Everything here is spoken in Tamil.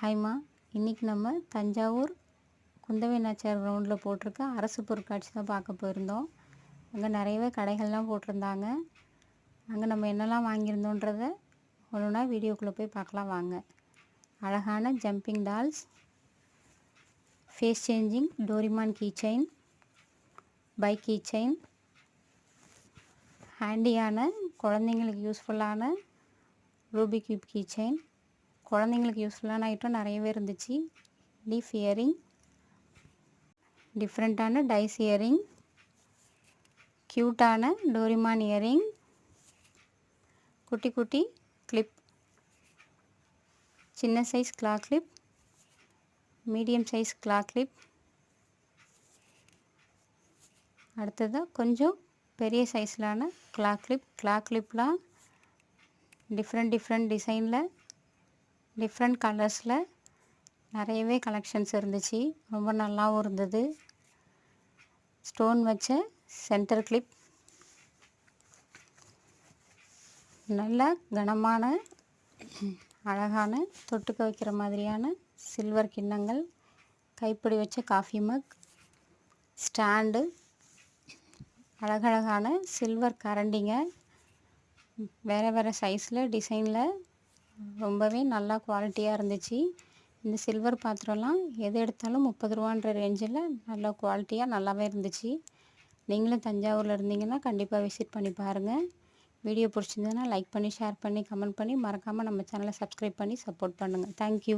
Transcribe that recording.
ஹாய்மா, இன்றைக்கி நம்ம தஞ்சாவூர் குந்தவை நாச்சியார் கிரவுண்டில் போட்டிருக்க அரசு பொருட்காட்சி தான் பார்க்க போயிருந்தோம். அங்கே நிறையவே கடைகள்லாம் போட்டிருந்தாங்க. அங்கே நம்ம என்னெல்லாம் வாங்கியிருந்தோன்றதை ஒன்றுனா வீடியோக்குள்ளே போய் பார்க்கலாம் வாங்க. அழகான jumping dolls, face changing Doraemon key chain, bike key chain, ஹேண்டியான குழந்தைங்களுக்கு யூஸ்ஃபுல்லான ரூபிக் கியூப் கீ செயின், குழந்தைங்களுக்கு யூஸ்ஃபுல்லான ஐட்டம் நிறையவே இருந்துச்சு. லீஃப் இயரிங், டிஃப்ரெண்ட்டான டைஸ் இயரிங், க்யூட்டான டோரிமான் இயரிங், குட்டி குட்டி கிளிப், சின்ன சைஸ் கிளா கிளிப், மீடியம் சைஸ் கிளா கிளிப், அடுத்ததாக கொஞ்சம் பெரிய சைஸ்லான கிளா கிளிப்லாம் டிஃப்ரெண்ட் டிசைனில் டிஃப்ரெண்ட் கலர்ஸில் நிறையவே கலெக்ஷன்ஸ் இருந்துச்சு. ரொம்ப நல்லாவும் இருந்தது. ஸ்டோன் வச்ச சென்டர் கிளிப், நல்ல கனமான அழகான தொட்டுக்க வைக்கிற மாதிரியான சில்வர் கிண்ணங்கள், கைப்பிடி வச்ச காஃபி மக், ஸ்டாண்டு, அழகழகான சில்வர் கரண்டிங்க, வேறு சைஸில் டிசைனில் ரொம்பவே நல்லா குவாலிட்டியாக இருந்துச்சு. இந்த சில்வர் பாத்திரம்லாம் எது எடுத்தாலும் 30 ரூபான்ற ரேஞ்சில் நல்லா குவாலிட்டியாக நல்லாவே இருந்துச்சு. நீங்களும் தஞ்சாவூரில் இருந்தீங்கன்னா கண்டிப்பாக விசிட் பண்ணி பாருங்கள். வீடியோ பிடிச்சிருந்ததுன்னா லைக் பண்ணி, ஷேர் பண்ணி, கமெண்ட் பண்ணி, மறக்காமல் நம்ம சேனலை சப்ஸ்கிரைப் பண்ணி சப்போர்ட் பண்ணுங்கள். தேங்க்யூ.